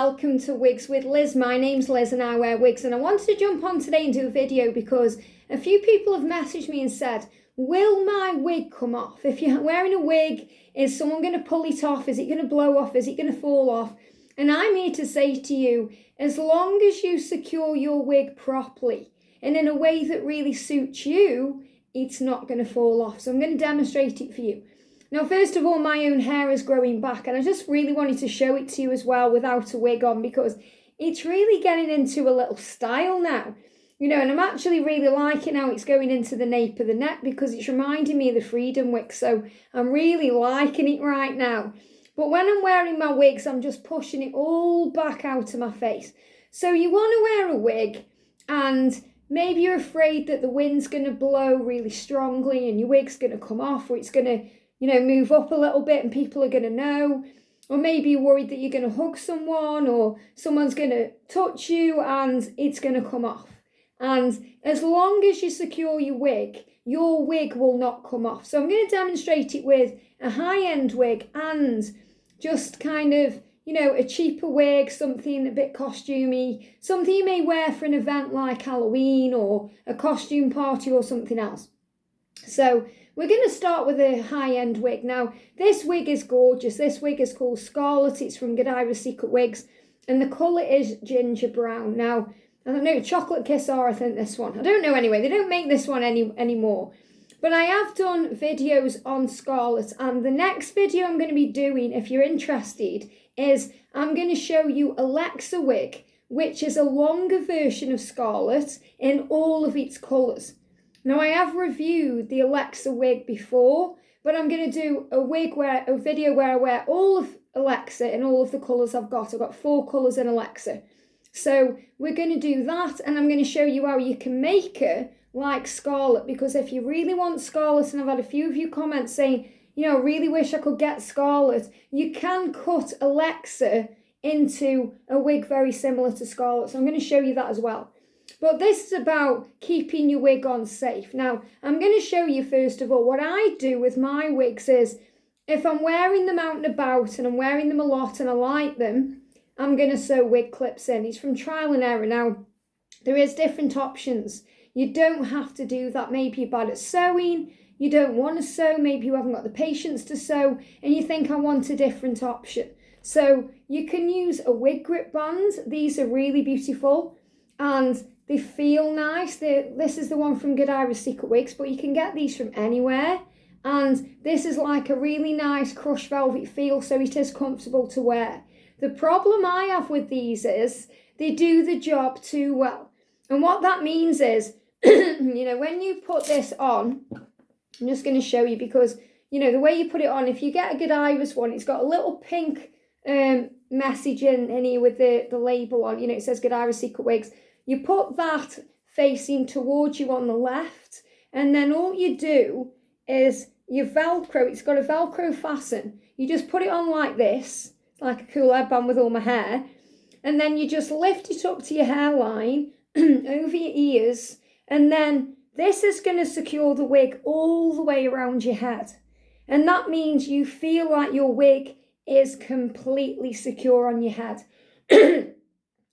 welcome to Wigs with Liz. My name's Liz and I wear wigs, and I wanted to jump on today and do a video because a few people have messaged me and said, will my wig come off? If you're wearing a wig, is someone going to pull it off? Is it going to blow off? Is it going to fall off? And I'm here to say to you, as long as you secure your wig properly and in a way that really suits you, it's not going to fall off. So I'm going to demonstrate it for you. Now, first of all, my own hair is growing back, and I just really wanted to show it to you as well without a wig on because it's really getting into a little style now. You know, and I'm actually really liking how it's going into the nape of the neck because it's reminding me of the Freedom wig. So I'm really liking it right now. But when I'm wearing my wigs, I'm just pushing it all back out of my face. So you want to wear a wig and maybe you're afraid that the wind's going to blow really strongly and your wig's going to come off, or it's going to, you know, move up a little bit and people are going to know. Or maybe you're worried that you're going to hug someone or someone's going to touch you and it's going to come off. And as long as you secure your wig will not come off. So I'm going to demonstrate it with a high-end wig and just kind of, you know, a cheaper wig, something a bit costumey, something you may wear for an event like Halloween or a costume party or something else. So we're going to start with a high-end wig. Now, this wig is gorgeous. This wig is called Scarlet. It's from Godiva's Secret Wigs, and the colour is ginger brown. Now, I don't know, Chocolate Kiss R, I think this one. I don't know anyway. They don't make this one anymore. But I have done videos on Scarlet, and the next video I'm going to be doing, if you're interested, is I'm going to show you Alexa wig, which is a longer version of Scarlet in all of its colours. Now, I have reviewed the Alexa wig before, but I'm going to do a video where I wear all of Alexa in all of the colours I've got. I've got 4 colours in Alexa. So we're going to do that, and I'm going to show you how you can make her like Scarlet, because if you really want Scarlet, and I've had a few of you comments saying, you know, I really wish I could get Scarlet, you can cut Alexa into a wig very similar to Scarlet. So I'm going to show you that as well. But this is about keeping your wig on safe. Now, I'm going to show you first of all what I do with my wigs is if I'm wearing them out and about and I'm wearing them a lot and I like them, I'm going to sew wig clips in. It's from trial and error. Now, there is different options. You don't have to do that. Maybe you're bad at sewing, you don't want to sew, maybe you haven't got the patience to sew, and you think I want a different option. So you can use a wig grip band. These are really beautiful and they feel nice. This is the one from Godiva's Secret Wigs, but you can get these from anywhere. And this is like a really nice crushed velvet feel, so it is comfortable to wear. The problem I have with these is they do the job too well. And what that means is, you know, when you put this on, I'm just going to show you because, you know, the way you put it on, if you get a Godiva's one, it's got a little pink message in here with the label on, you know, it says Godiva's Secret Wigs. You put that facing towards you on the left, and then all you do is you Velcro, it's got a Velcro fasten. You just put it on like this, like a cool headband with all my hair, and then you just lift it up to your hairline, over your ears, and then this is going to secure the wig all the way around your head. And that means you feel like your wig is completely secure on your head.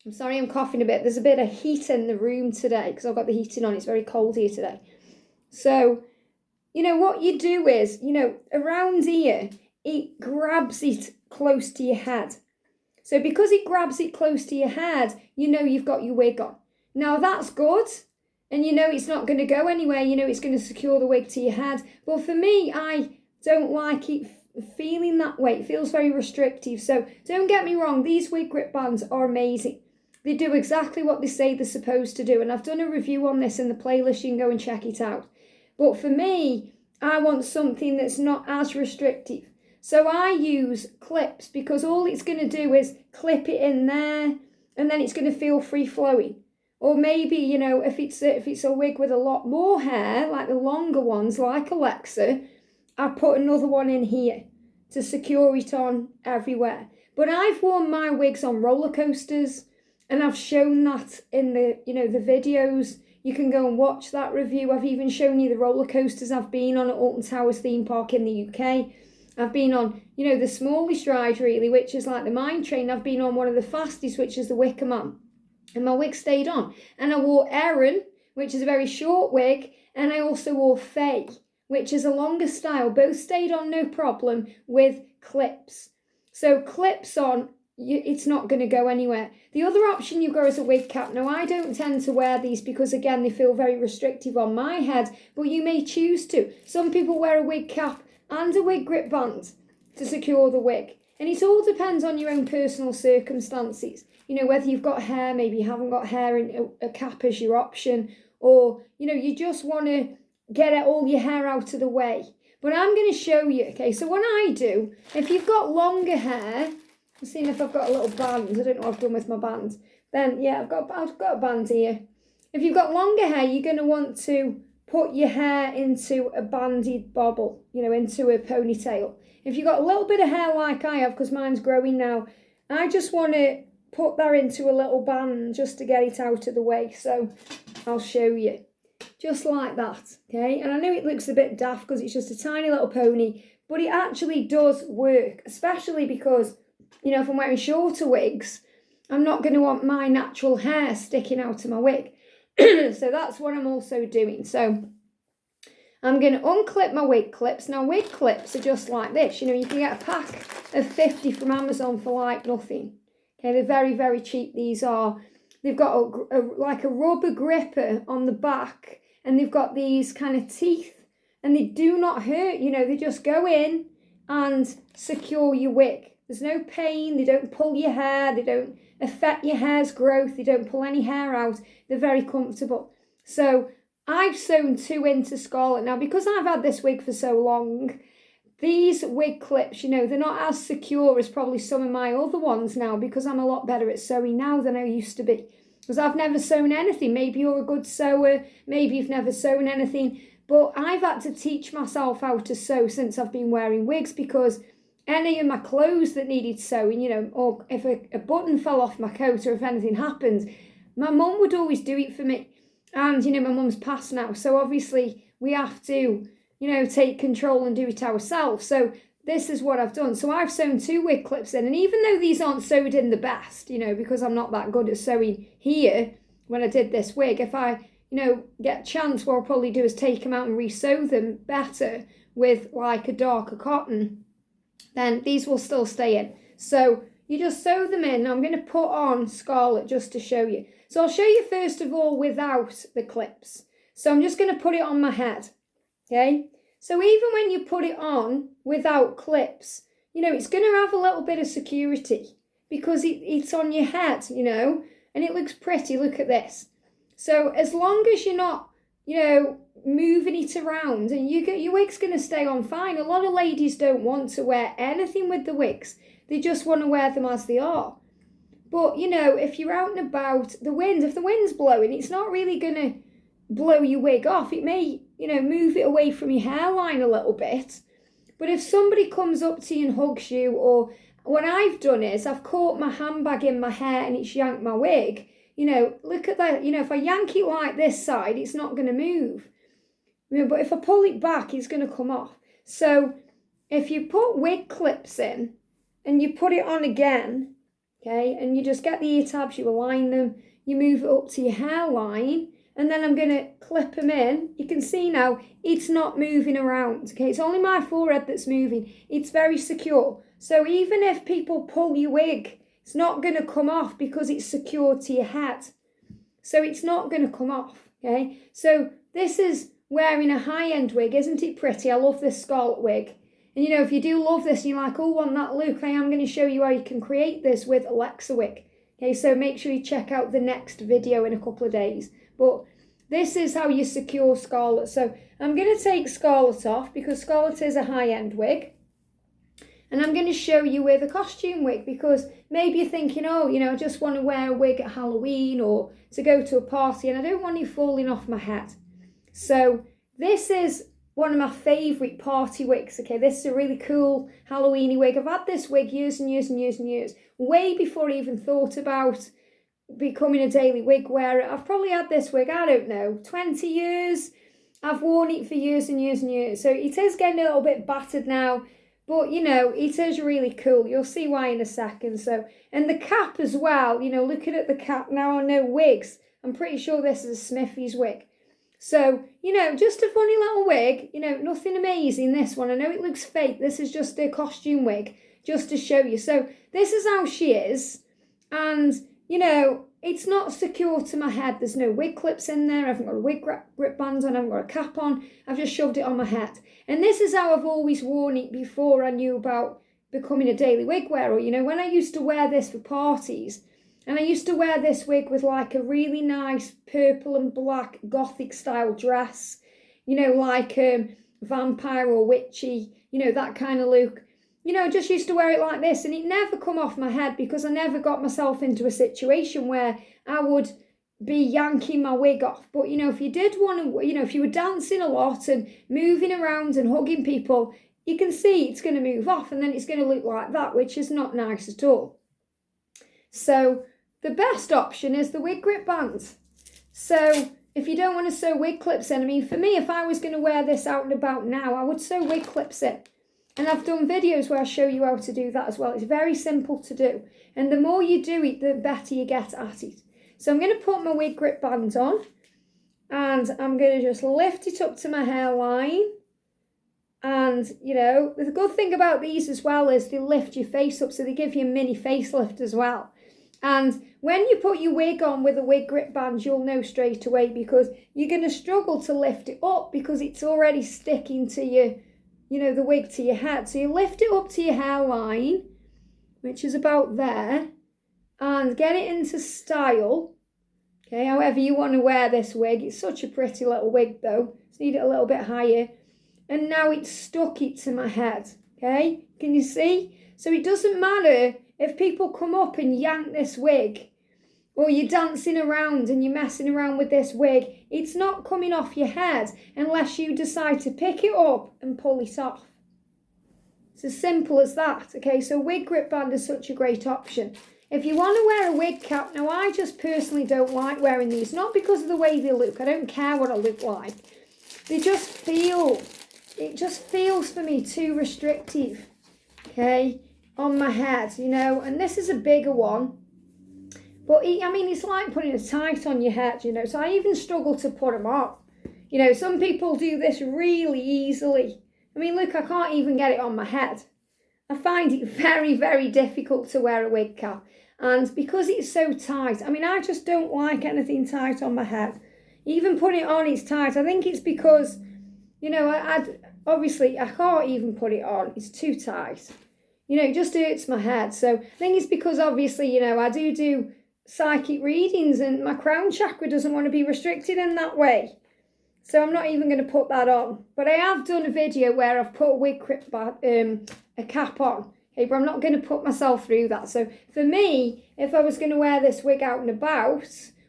I'm sorry I'm coughing a bit. There's a bit of heat in the room today because I've got the heating on. It's very cold here today. So, you know, what you do is, you know, around here, it grabs it close to your head. So because it grabs it close to your head, you know you've got your wig on. Now that's good, and you know it's not going to go anywhere, you know it's going to secure the wig to your head. But for me, I don't like it feeling that way. It feels very restrictive. So don't get me wrong, these wig grip bands are amazing. They do exactly what they say they're supposed to do, and I've done a review on this in the playlist, you can go and check it out. But for me, I want something that's not as restrictive. So I use clips because all it's going to do is clip it in there, and then it's going to feel free-flowing. Or maybe, you know, if it's a wig with a lot more hair, like the longer ones, like Alexa, I put another one in here to secure it on everywhere. But I've worn my wigs on roller coasters, and I've shown that in the, you know, the videos. You can go and watch that review. I've even shown you the roller coasters I've been on at Alton Towers theme park in the UK. I've been on, you know, the smallest ride really, which is like the mine train. I've been on one of the fastest, which is the Wicker Man. And my wig stayed on. And I wore Erin, which is a very short wig. And I also wore Faye, which is a longer style. Both stayed on no problem with clips. So clips on, it's not going to go anywhere. The other option you've got is a wig cap. Now, I don't tend to wear these because, again, they feel very restrictive on my head, but you may choose to. Some people wear a wig cap and a wig grip band to secure the wig. And it all depends on your own personal circumstances. You know, whether you've got hair, maybe you haven't got hair, and a cap is your option, or, you know, you just want to get all your hair out of the way. But I'm going to show you, okay? So when I do, if you've got longer hair, I'm seeing if I've got a little band. I don't know what I've done with my band. Then, yeah, I've got a band here. If you've got longer hair, you're going to want to put your hair into a banded bobble, you know, into a ponytail. If you've got a little bit of hair like I have, because mine's growing now, I just want to put that into a little band just to get it out of the way. So I'll show you. Just like that, okay? And I know it looks a bit daft because it's just a tiny little pony, but it actually does work, especially because, you know, if I'm wearing shorter wigs, I'm not going to want my natural hair sticking out of my wig. So that's what I'm also doing. So I'm going to unclip my wig clips. Now, wig clips are just like this. You know, you can get a pack of 50 from Amazon for like nothing. Okay, they're very, very cheap. These are. They've got like a rubber gripper on the back, and they've got these kind of teeth, and they do not hurt. You know, they just go in and secure your wig. There's no pain. They don't pull your hair. They don't affect your hair's growth. They don't pull any hair out. They're very comfortable. So I've sewn 2 into Scarlet. Now, because I've had this wig for so long, these wig clips, you know, they're not as secure as probably some of my other ones now, because I'm a lot better at sewing now than I used to be. Because I've never sewn anything. Maybe you're a good sewer. Maybe you've never sewn anything. But I've had to teach myself how to sew since I've been wearing wigs, because any of my clothes that needed sewing, you know, or if a button fell off my coat or if anything happened, my mum would always do it for me. And, you know, my mum's passed now. So obviously we have to, you know, take control and do it ourselves. So this is what I've done. So I've sewn 2 wig clips in. And even though these aren't sewed in the best, you know, because I'm not that good at sewing here when I did this wig, if I, you know, get a chance, what I'll probably do is take them out and re-sew them better with like a darker cotton, then these will still stay in. So you just sew them in. I'm going to put on Scarlet just to show you. So I'll show you first of all without the clips. So I'm just going to put it on my head, okay? So even when you put it on without clips, you know, it's going to have a little bit of security because it's on your head, you know, and it looks pretty. Look at this. So as long as you're not, you know, moving it around, and your wig's going to stay on fine. A lot of ladies don't want to wear anything with the wigs. They just want to wear them as they are. But, you know, if you're out and about, if the wind's blowing, it's not really going to blow your wig off. It may, you know, move it away from your hairline a little bit. But if somebody comes up to you and hugs you, or what I've done is I've caught my handbag in my hair and it's yanked my wig, you know, look at that. You know, if I yank it like this side, it's not going to move. You know, but if I pull it back, it's going to come off. So if you put wig clips in and you put it on again, okay, and you just get the ear tabs, you align them, you move it up to your hairline, and then I'm going to clip them in. You can see now it's not moving around, okay? It's only my forehead that's moving. It's very secure. So even if people pull your wig, it's not going to come off because it's secured to your head. So it's not going to come off, okay? So this is wearing a high-end wig. Isn't it pretty? I love this Scarlet wig. And, you know, if you do love this and you're like, oh, I want that look, I am going to show you how you can create this with Alexa wig. Okay, so make sure you check out the next video in a couple of days. But this is how you secure Scarlet. So I'm going to take Scarlet off because Scarlet is a high-end wig. And I'm going to show you with a costume wig, because maybe you're thinking, oh, you know, I just want to wear a wig at Halloween or to go to a party and I don't want it falling off my head. So this is one of my favourite party wigs, okay? This is a really cool Halloweeny wig. I've had this wig years and years and years and years, way before I even thought about becoming a daily wig wearer. I've probably had this wig, I don't know, 20 years. I've worn it for years and years and years. So it is getting a little bit battered now, But, you know, it is really cool. You'll see why in a second. So, and the cap as well, you know, looking at the cap now, I know Wigs. I'm pretty sure this is a Smithy's wig. So, you know, just a funny little wig, you know, nothing amazing, this one. I know it looks fake. This is just a costume wig, just to show you. So this is how she is. And, you know, it's not secure to my head. There's no wig clips in there. I haven't got a wig grip band on. I haven't got a cap on. I've just shoved it on my head. And this is how I've always worn it before I knew about becoming a daily wig wearer. You know, when I used to wear this for parties, and I used to wear this wig with like a really nice purple and black gothic style dress, you know, like vampire or witchy, you know, that kind of look. You know, I just used to wear it like this, and it never come off my head because I never got myself into a situation where I would be yanking my wig off. But, you know, if you did want to, you know, if you were dancing a lot and moving around and hugging people, you can see it's going to move off and then it's going to look like that, which is not nice at all. So the best option is the wig grip band. So if you don't want to sew wig clips in, I mean, for me, if I was going to wear this out and about now, I would sew wig clips in. And I've done videos where I show you how to do that as well. It's very simple to do. And the more you do it, the better you get at it. So I'm going to put my wig grip band on. And I'm going to just lift it up to my hairline. And, you know, the good thing about these as well is they lift your face up. So they give you a mini facelift as well. And when you put your wig on with a wig grip band, you'll know straight away because you're going to struggle to lift it up because it's already sticking to your, you know, the wig to your head. So you lift it up to your hairline, which is about there, and get it into style. Okay, however you want to wear this wig. It's such a pretty little wig though. Just need it a little bit higher. And now it's stuck it to my head. Okay, can you see? So it doesn't matter if people come up and yank this wig, or you're dancing around and you're messing around with this wig, it's not coming off your head unless you decide to pick it up and pull it off. It's as simple as that, okay? So wig grip band is such a great option. If you want to wear a wig cap, now I just personally don't like wearing these, not because of the way they look. I don't care what I look like. They just feel, it just feels for me too restrictive, okay, on my head, you know? And this is a bigger one. But, I mean, it's like putting a tight on your head, you know. So I even struggle to put them on. You know, some people do this really easily. I mean, look, I can't even get it on my head. I find it very, very difficult to wear a wig cap. And because it's so tight, I mean, I just don't like anything tight on my head. Even putting it on, it's tight. I think it's because, you know, obviously I can't even put it on. It's too tight. You know, it just hurts my head. So I think it's because, obviously, you know, I do psychic readings and my crown chakra doesn't want to be restricted in that way. So I'm not even going to put that on. But I have done a video where I've put a wig a cap on. Okay, but I'm not going to put myself through that. So for me, if I was going to wear this wig out and about,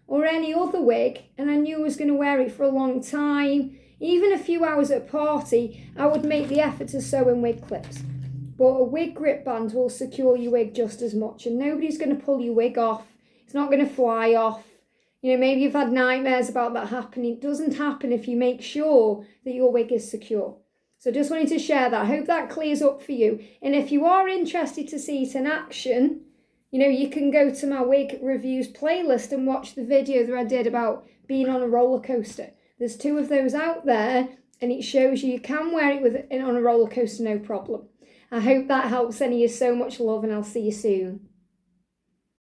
or any other wig, and I knew I was going to wear it for a long time, even a few hours at a party, I would make the effort to sew in wig clips. But a wig grip band will secure your wig just as much, and nobody's going to pull your wig off. It's not going to fly off. You know, maybe you've had nightmares about that happening. It doesn't happen if you make sure that your wig is secure. So just wanted to share that. I hope that clears up for you. And if you are interested to see it in action, you know, you can go to my wig reviews playlist and watch the video that I did about being on a roller coaster. There's 2 of those out there, and it shows you can wear it on a roller coaster, no problem. I hope that helps, and you so much love, and I'll see you soon.